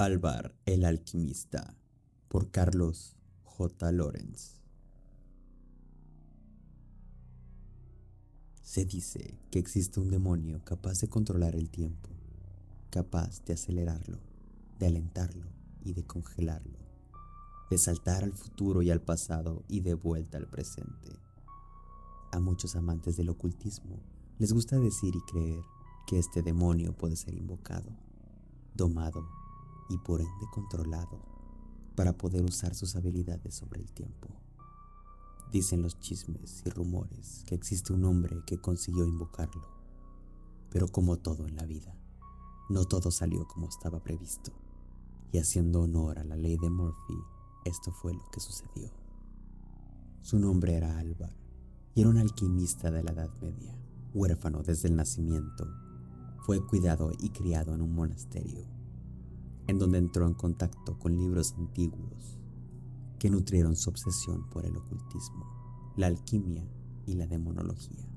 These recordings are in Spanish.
Alvar el alquimista, por Carlos J. Lorenz. Se dice que existe un demonio capaz de controlar el tiempo, capaz de acelerarlo, de alentarlo y de congelarlo, de saltar al futuro y al pasado y de vuelta al presente. A muchos amantes del ocultismo les gusta decir y creer que este demonio puede ser invocado, domado y por ende controlado para poder usar sus habilidades sobre el tiempo. Dicen los chismes y rumores que existe un hombre que consiguió invocarlo, pero como todo en la vida, no todo salió como estaba previsto, y haciendo honor a la ley de Murphy, esto fue lo que sucedió. Su nombre era Alvar, y era un alquimista de la Edad Media, huérfano desde el nacimiento. Fue cuidado y criado en un monasterio, en donde entró en contacto con libros antiguos que nutrieron su obsesión por el ocultismo, la alquimia y la demonología.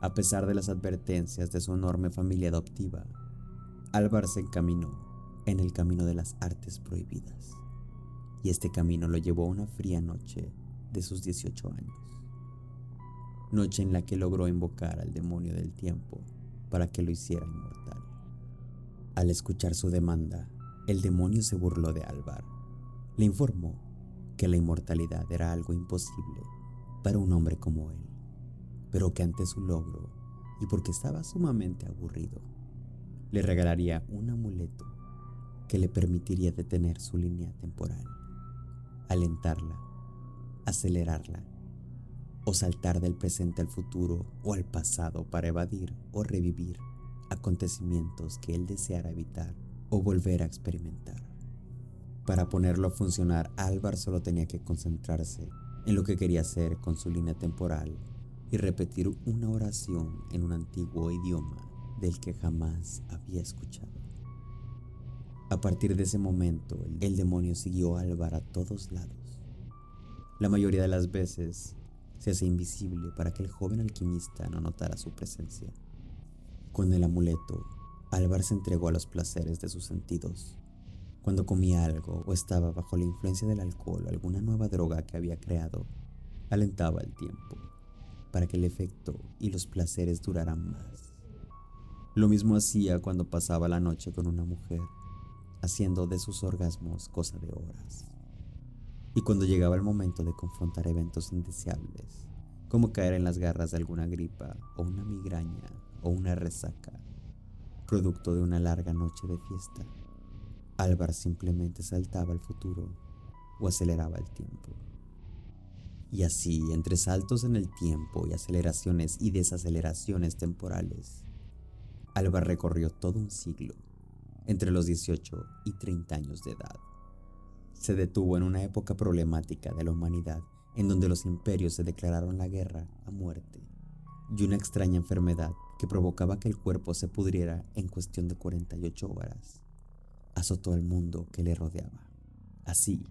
A pesar de las advertencias de su enorme familia adoptiva, Alvar se encaminó en el camino de las artes prohibidas, y este camino lo llevó a una fría noche de sus 18 años, noche en la que logró invocar al demonio del tiempo para que lo hiciera inmortal. Al escuchar su demanda, el demonio se burló de Alvar. Le informó que la inmortalidad era algo imposible para un hombre como él, pero que ante su logro, y porque estaba sumamente aburrido, le regalaría un amuleto que le permitiría detener su línea temporal, alentarla, acelerarla o saltar del presente al futuro o al pasado para evadir o revivir acontecimientos que él deseara evitar o volver a experimentar. Para ponerlo a funcionar, Alvar solo tenía que concentrarse en lo que quería hacer con su línea temporal y repetir una oración en un antiguo idioma del que jamás había escuchado. A partir de ese momento, el demonio siguió a Alvar a todos lados. La mayoría de las veces se hacía invisible para que el joven alquimista no notara su presencia. Con el amuleto, Alvar se entregó a los placeres de sus sentidos. Cuando comía algo o estaba bajo la influencia del alcohol o alguna nueva droga que había creado, alentaba el tiempo para que el efecto y los placeres duraran más. Lo mismo hacía cuando pasaba la noche con una mujer, haciendo de sus orgasmos cosa de horas. Y cuando llegaba el momento de confrontar eventos indeseables, como caer en las garras de alguna gripa o una migraña o una resaca, producto de una larga noche de fiesta, Alvar simplemente saltaba al futuro o aceleraba el tiempo. Y así, entre saltos en el tiempo y aceleraciones y desaceleraciones temporales, Alvar recorrió todo un siglo, entre los 18 y 30 años de edad. Se detuvo en una época problemática de la humanidad en donde los imperios se declararon la guerra a muerte y una extraña enfermedad que provocaba que el cuerpo se pudriera en cuestión de 48 horas azotó al mundo que le rodeaba. Así,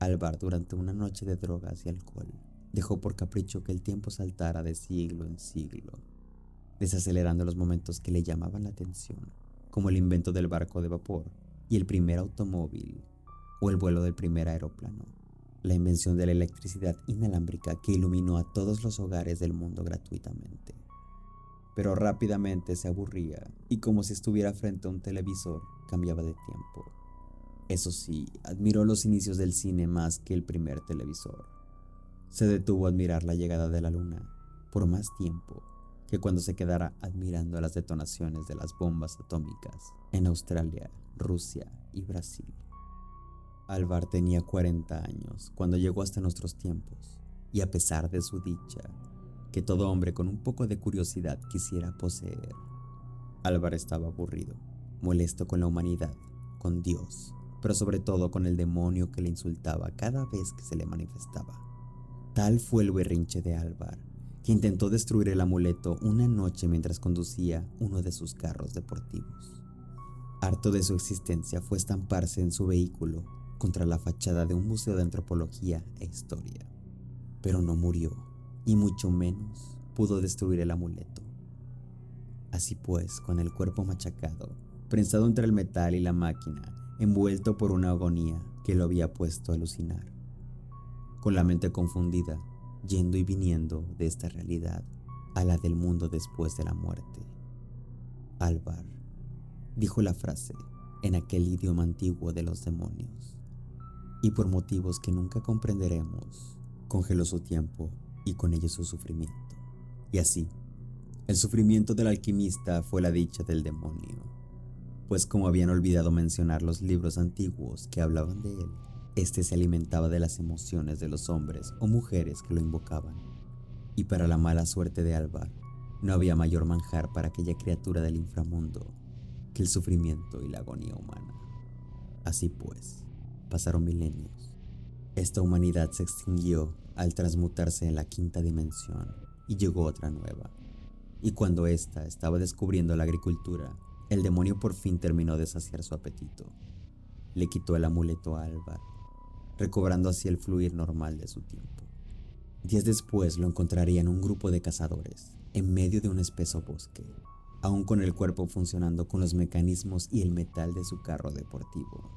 Alvar, durante una noche de drogas y alcohol, dejó por capricho que el tiempo saltara de siglo en siglo, desacelerando los momentos que le llamaban la atención, como el invento del barco de vapor y el primer automóvil, o el vuelo del primer aeroplano, la invención de la electricidad inalámbrica que iluminó a todos los hogares del mundo gratuitamente. Pero rápidamente se aburría y, como si estuviera frente a un televisor, cambiaba de tiempo. Eso sí, admiró los inicios del cine más que el primer televisor. Se detuvo a admirar la llegada de la luna por más tiempo que cuando se quedara admirando las detonaciones de las bombas atómicas en Australia, Rusia y Brasil. Alvar tenía 40 años cuando llegó hasta nuestros tiempos, y a pesar de su dicha, que todo hombre con un poco de curiosidad quisiera poseer, Alvar estaba aburrido, molesto con la humanidad, con Dios, pero sobre todo con el demonio que le insultaba cada vez que se le manifestaba. Tal fue el berrinche de Alvar, que intentó destruir el amuleto una noche mientras conducía uno de sus carros deportivos. Harto de su existencia fue estamparse en su vehículo contra la fachada de un museo de antropología e historia. Pero no murió, y mucho menos pudo destruir el amuleto. Así pues, con el cuerpo machacado, prensado entre el metal y la máquina, envuelto por una agonía que lo había puesto a alucinar. Con la mente confundida, yendo y viniendo de esta realidad a la del mundo después de la muerte. Alvar dijo la frase en aquel idioma antiguo de los demonios, y por motivos que nunca comprenderemos, congeló su tiempo y con ello su sufrimiento. Y así, el sufrimiento del alquimista fue la dicha del demonio, pues como habían olvidado mencionar los libros antiguos que hablaban de él, este se alimentaba de las emociones de los hombres o mujeres que lo invocaban. Y para la mala suerte de Alvar, no había mayor manjar para aquella criatura del inframundo que el sufrimiento y la agonía humana. Así pues, pasaron milenios. Esta humanidad se extinguió al transmutarse en la quinta dimensión y llegó otra nueva. Y cuando ésta estaba descubriendo la agricultura, el demonio por fin terminó de saciar su apetito. Le quitó el amuleto a Alvar, recobrando así el fluir normal de su tiempo. Días después lo encontraría en un grupo de cazadores, en medio de un espeso bosque, aún con el cuerpo funcionando con los mecanismos y el metal de su carro deportivo.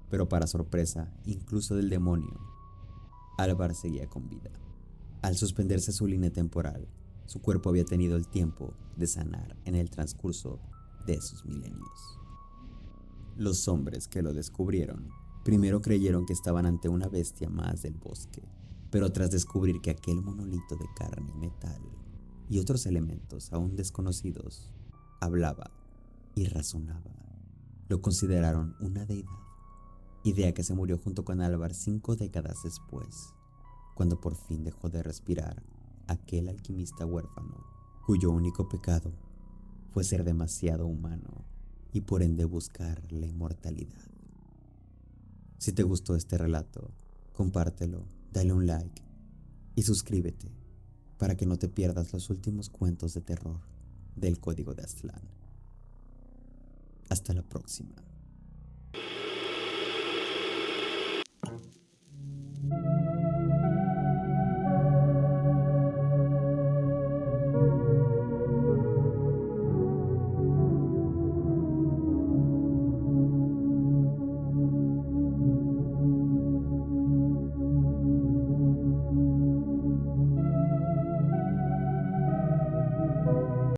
Pero para sorpresa, incluso del demonio, Alvar seguía con vida. Al suspenderse su línea temporal, su cuerpo había tenido el tiempo de sanar en el transcurso de esos milenios. Los hombres que lo descubrieron primero creyeron que estaban ante una bestia más del bosque, pero tras descubrir que aquel monolito de carne y metal y otros elementos aún desconocidos hablaba y razonaba, lo consideraron una deidad, idea que se murió junto con Alvar 5 décadas después, cuando por fin dejó de respirar aquel alquimista huérfano, cuyo único pecado fue ser demasiado humano y por ende buscar la inmortalidad. Si te gustó este relato, compártelo, dale un like y suscríbete para que no te pierdas los últimos cuentos de terror del Código de Aztlán. Hasta la próxima.